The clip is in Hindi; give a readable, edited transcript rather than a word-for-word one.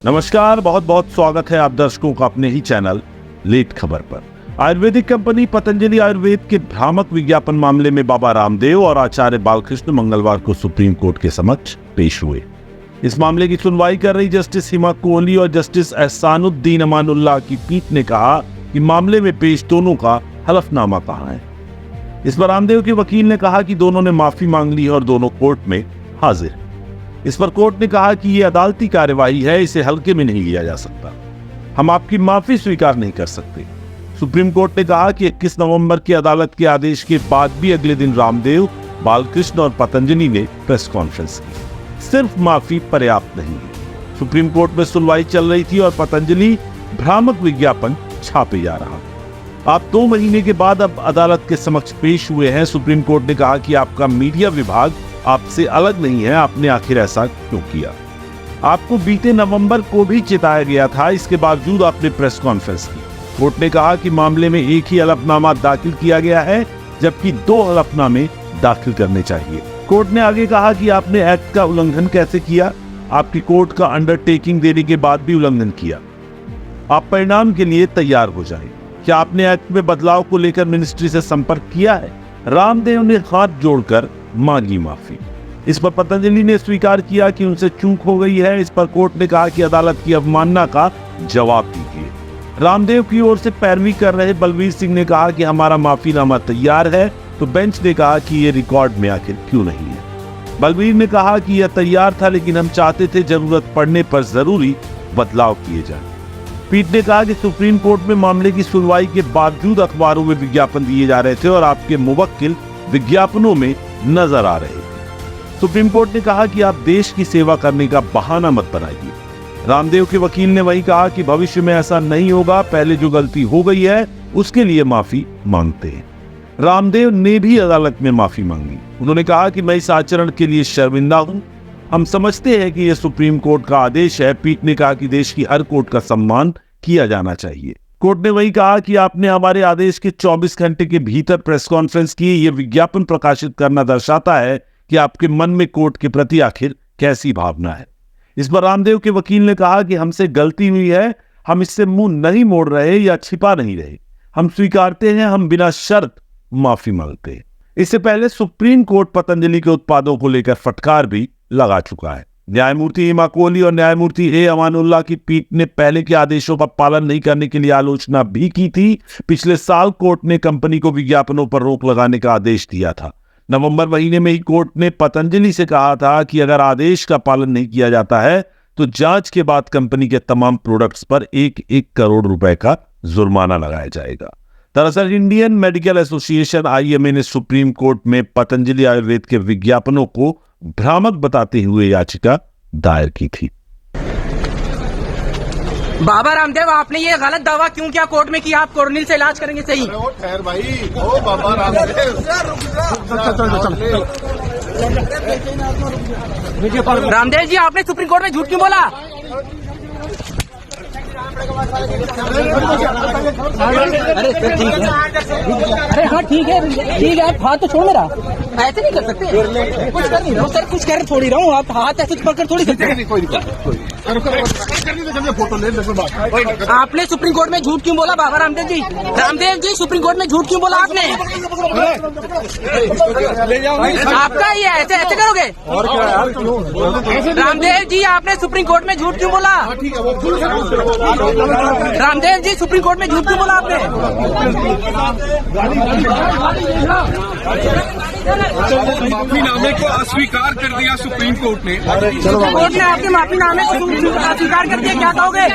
नमस्कार, बहुत बहुत स्वागत है आप दर्शकों का अपने ही चैनल लेट खबर पर। आयुर्वेदिक कंपनी पतंजलि आयुर्वेद के भ्रामक विज्ञापन मामले में बाबा रामदेव और आचार्य बालकृष्ण मंगलवार को सुप्रीम कोर्ट के समक्ष पेश हुए। इस मामले की सुनवाई कर रही जस्टिस हिमा कोहली और जस्टिस एहसानुद्दीन अमानुल्लाह की पीठ ने कहा कि मामले में पेश दोनों का हलफनामा कहाँ है। इस पर रामदेव के वकील ने कहा कि दोनों ने माफी मांग ली और दोनों कोर्ट में हाजिर। इस पर कोर्ट ने कहा कि यह अदालती कार्यवाही है, इसे हल्के में नहीं लिया जा सकता, हम आपकी माफी स्वीकार नहीं कर सकते। सुप्रीम कोर्ट ने कहा कि 21 नवंबर की अदालत के आदेश के बाद भी अगले दिन रामदेव, बालकृष्ण और पतंजलि ने प्रेस कॉन्फ्रेंस की। सिर्फ माफी पर्याप्त नहीं है। सुप्रीम कोर्ट में सुनवाई चल रही थी और पतंजलि भ्रामक विज्ञापन छापे जा रहा। आप 2 महीने के बाद अब अदालत के समक्ष पेश हुए हैं। सुप्रीम कोर्ट ने कहा कि आपका मीडिया विभाग आपसे अलग नहीं है, आपने आखिर ऐसा क्यों किया? आपको बीते नवंबर को भी चिताया गया था, इसके बावजूद आपने प्रेस कॉन्फ्रेंस की। कोर्ट ने कहा कि मामले में एक ही हलफनामा दाखिल किया गया है, जबकि 2 हलफनामे दाखिल करने चाहिए। कोर्ट ने आगे कहा कि आपने एक्ट का उल्लंघन कैसे किया? आपकी कोर्ट का अंडरटेकिंग देने के बाद भी उल्लंघन किया। आप परिणाम के लिए तैयार हो जाएं। क्या आपने एक्ट में बदलाव को लेकर मिनिस्ट्री से संपर्क किया है? रामदेव ने हाथ जोड़कर मांगी माफी। इस पर पतंजलि ने स्वीकार किया कि उनसे चूक हो गई है। इस पर कोर्ट ने कहा कि अदालत की अवमानना का जवाब दीजिए। रामदेव की ओर से पैरवी कर रहे बलवीर सिंह ने कहा कि हमारा माफीनामा तैयार है, तो बेंच ने कहा कि ये रिकॉर्ड में आखिर क्यों नहीं है। बलवीर ने कहा कि यह तैयार था, लेकिन हम चाहते थे जरूरत पड़ने पर जरूरी बदलाव किए जाएं। पीठ ने कहा कि सुप्रीम कोर्ट में मामले की सुनवाई के बावजूद अखबारों में विज्ञापन दिए जा रहे थे और आपके मुवक्किल विज्ञापनों में नजर आ रहे थे। सुप्रीम कोर्ट ने कहा कि आप देश की सेवा करने का बहाना मत बनाइए। रामदेव के वकील ने वही कहा कि भविष्य में ऐसा नहीं होगा, पहले जो गलती हो गई है उसके लिए माफी मांगते हैं। रामदेव ने भी अदालत में माफी मांगी। उन्होंने कहा कि मैं इस आचरण के लिए शर्मिंदा हूं। हम समझते हैं कि यह सुप्रीम कोर्ट का आदेश है। पीठ ने कहा कि देश की हर कोर्ट का सम्मान किया जाना चाहिए। कोर्ट ने वही कहा कि आपने हमारे आदेश के 24 घंटे के भीतर प्रेस कॉन्फ्रेंस की। यह विज्ञापन प्रकाशित करना दर्शाता है कि आपके मन में कोर्ट के प्रति आखिर कैसी भावना है। इस पर रामदेव के वकील ने कहा कि हमसे गलती हुई है, हम इससे मुंह नहीं मोड़ रहे या छिपा नहीं रहे, हम स्वीकारते हैं, हम बिना शर्त माफी मांगते हैं। इससे पहले सुप्रीम कोर्ट पतंजलि के उत्पादों को लेकर फटकार भी लगा चुका है। न्यायमूर्ति हिमा कोहली और न्यायमूर्ति ए अमानुल्लाह की पीठ ने पहले के आदेशों का पालन नहीं करने के लिए आलोचना भी की थी। पिछले साल कोर्ट ने कंपनी को विज्ञापनों पर रोक लगाने का आदेश दिया था। नवंबर महीने में ही कोर्ट ने पतंजलि से कहा था कि अगर आदेश का पालन नहीं किया जाता है तो जांच के बाद कंपनी के तमाम प्रोडक्ट्स पर 1-1 करोड़ रुपए का जुर्माना लगाया जाएगा। दरअसल इंडियन मेडिकल एसोसिएशन IMA ने सुप्रीम कोर्ट में पतंजलि आयुर्वेद के विज्ञापनों को भ्रामक बताते हुए याचिका दायर की थी। बाबा रामदेव, आपने ये गलत दावा क्यों किया कोर्ट में कि आप कोरोनिल से इलाज करेंगे? सही ठहर भाई, ओ बाबा रामदेव जी, आपने सुप्रीम कोर्ट में झूठ क्यों बोला? अरे ठीक है, अरे हाँ ठीक है, आप हाथ तो छोड़ मेरा। ऐसे नहीं कर सकते, कुछ कर नहीं रहा हूँ सर, कुछ कर थोड़ी रहा हूँ। आप हाथ ऐसे पकड़ थोड़ी सकते। फोटो ले। आपने सुप्रीम कोर्ट में झूठ क्यों बोला बाबा रामदेव जी? रामदेव जी, सुप्रीम कोर्ट में झूठ क्यों बोला आपने? आपका ये ऐसे ऐसे करोगे? रामदेव जी, आपने सुप्रीम कोर्ट में झूठ क्यों बोला? रामदेव जी, सुप्रीम कोर्ट में झूठ क्यों बोला आपने? माफीनामे को अस्वीकार कर दिया सुप्रीम कोर्ट ने। कोर्ट ने आपके माफीनामे को अस्वीकार कर दिया, क्या कहोगे?